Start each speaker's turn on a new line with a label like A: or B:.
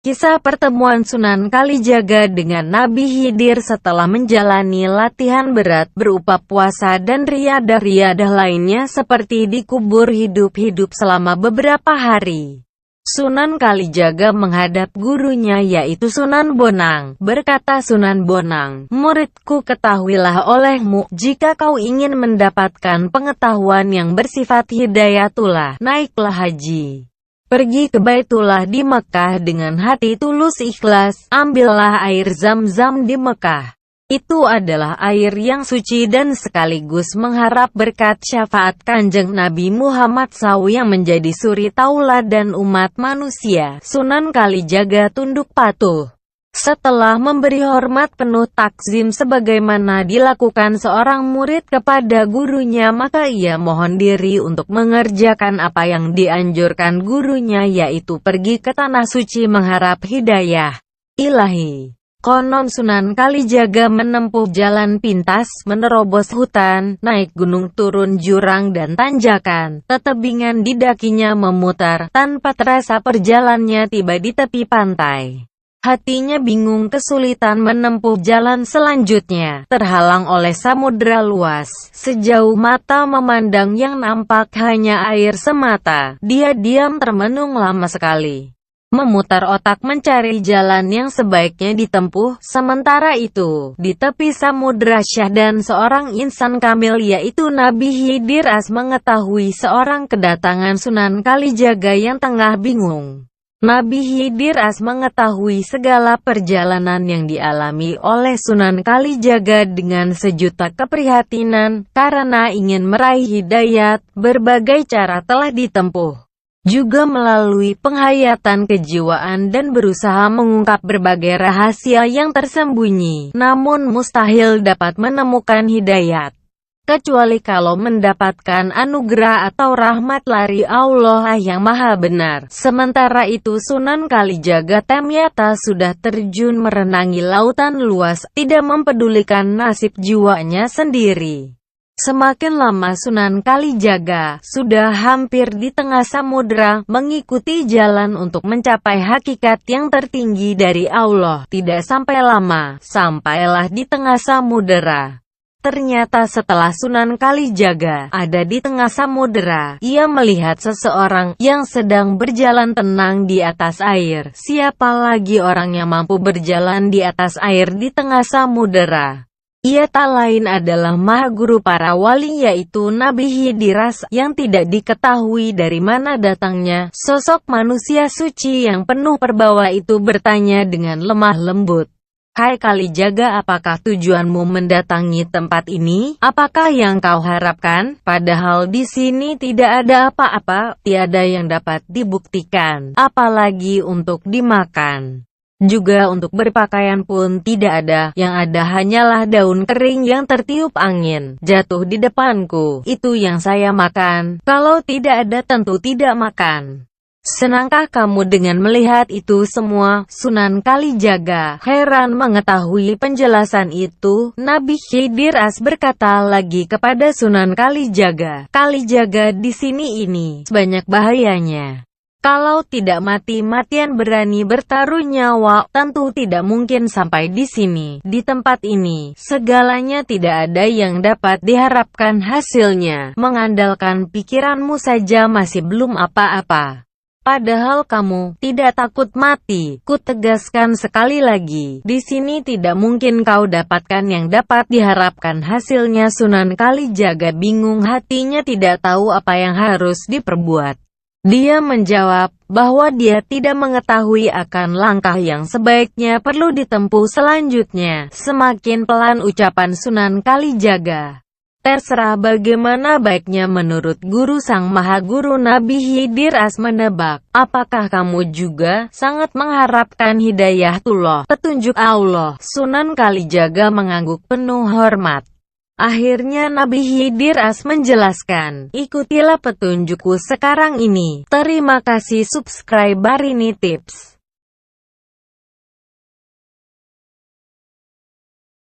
A: Kisah pertemuan Sunan Kalijaga dengan Nabi Khidir setelah menjalani latihan berat berupa puasa dan riadah-riadah lainnya seperti dikubur hidup-hidup selama beberapa hari. Sunan Kalijaga menghadap gurunya yaitu Sunan Bonang. Berkata Sunan Bonang, "Muridku, ketahuilah olehmu, jika kau ingin mendapatkan pengetahuan yang bersifat hidayatullah, naiklah haji. Pergi ke Baitullah di Mekah dengan hati tulus ikhlas, ambillah air Zam-Zam di Mekah. Itu adalah air yang suci dan sekaligus mengharap berkat syafaat Kanjeng Nabi Muhammad SAW yang menjadi suri tauladan umat manusia." Sunan Kalijaga tunduk patuh. Setelah memberi hormat penuh takzim sebagaimana dilakukan seorang murid kepada gurunya, maka ia mohon diri untuk mengerjakan apa yang dianjurkan gurunya, yaitu pergi ke tanah suci mengharap hidayah ilahi. Konon Sunan Kalijaga menempuh jalan pintas, menerobos hutan, naik gunung, turun jurang dan tanjakan. Tetebingan di dakinya memutar, tanpa terasa perjalanannya tiba di tepi pantai. Hatinya bingung, kesulitan menempuh jalan selanjutnya, terhalang oleh samudera luas. Sejauh mata memandang yang nampak hanya air semata. Dia diam termenung lama sekali, memutar otak mencari jalan yang sebaiknya ditempuh. Sementara itu, di tepi samudera syahdan seorang insan kamil yaitu Nabi Khidir mengetahui seorang kedatangan Sunan Kalijaga yang tengah bingung. Nabi Khidir mengetahui segala perjalanan yang dialami oleh Sunan Kalijaga dengan sejuta keprihatinan. Karena ingin meraih hidayat, berbagai cara telah ditempuh, juga melalui penghayatan kejiwaan dan berusaha mengungkap berbagai rahasia yang tersembunyi. Namun mustahil dapat menemukan hidayat, kecuali kalau mendapatkan anugerah atau rahmat dari Allah yang Maha Benar. Sementara itu Sunan Kalijaga ternyata sudah terjun merenangi lautan luas, tidak mempedulikan nasib jiwanya sendiri. Semakin lama Sunan Kalijaga sudah hampir di tengah samudera, mengikuti jalan untuk mencapai hakikat yang tertinggi dari Allah. Tidak sampai lama, sampailah di tengah samudera. Ternyata setelah Sunan Kalijaga ada di tengah samudera, ia melihat seseorang yang sedang berjalan tenang di atas air. Siapa lagi orang yang mampu berjalan di atas air di tengah samudera? Ia tak lain adalah Maha Guru para wali, yaitu Nabi Khidir yang tidak diketahui dari mana datangnya. Sosok manusia suci yang penuh perbawa itu bertanya dengan lemah lembut, "Hai Kalijaga, apakah tujuanmu mendatangi tempat ini? Apakah yang kau harapkan? Padahal di sini tidak ada apa-apa, tiada yang dapat dibuktikan, apalagi untuk dimakan. Juga untuk berpakaian pun tidak ada, yang ada hanyalah daun kering yang tertiup angin, jatuh di depanku. Itu yang saya makan, kalau tidak ada tentu tidak makan. Senangkah kamu dengan melihat itu semua?" Sunan Kalijaga heran mengetahui penjelasan itu. Nabi Khidir berkata lagi kepada Sunan Kalijaga, "Kalijaga, di sini ini banyak bahayanya. Kalau tidak mati-matian berani bertaruh nyawa, tentu tidak mungkin sampai di sini. Di tempat ini, segalanya tidak ada yang dapat diharapkan hasilnya. Mengandalkan pikiranmu saja masih belum apa-apa. Padahal kamu tidak takut mati. Kutegaskan sekali lagi, di sini tidak mungkin kau dapatkan yang dapat diharapkan hasilnya." Sunan Kalijaga bingung, hatinya tidak tahu apa yang harus diperbuat. Dia menjawab bahwa dia tidak mengetahui akan langkah yang sebaiknya perlu ditempuh selanjutnya. Semakin pelan ucapan Sunan Kalijaga. "Terserah bagaimana baiknya menurut Guru Sang Maha Guru." Nabi Khidir menebak, "Apakah kamu juga sangat mengharapkan hidayatullah, petunjuk Allah?" Sunan Kalijaga mengangguk penuh hormat. Akhirnya Nabi Khidir menjelaskan, "Ikutilah petunjukku sekarang ini." Terima kasih. Subscribe Barini Tips.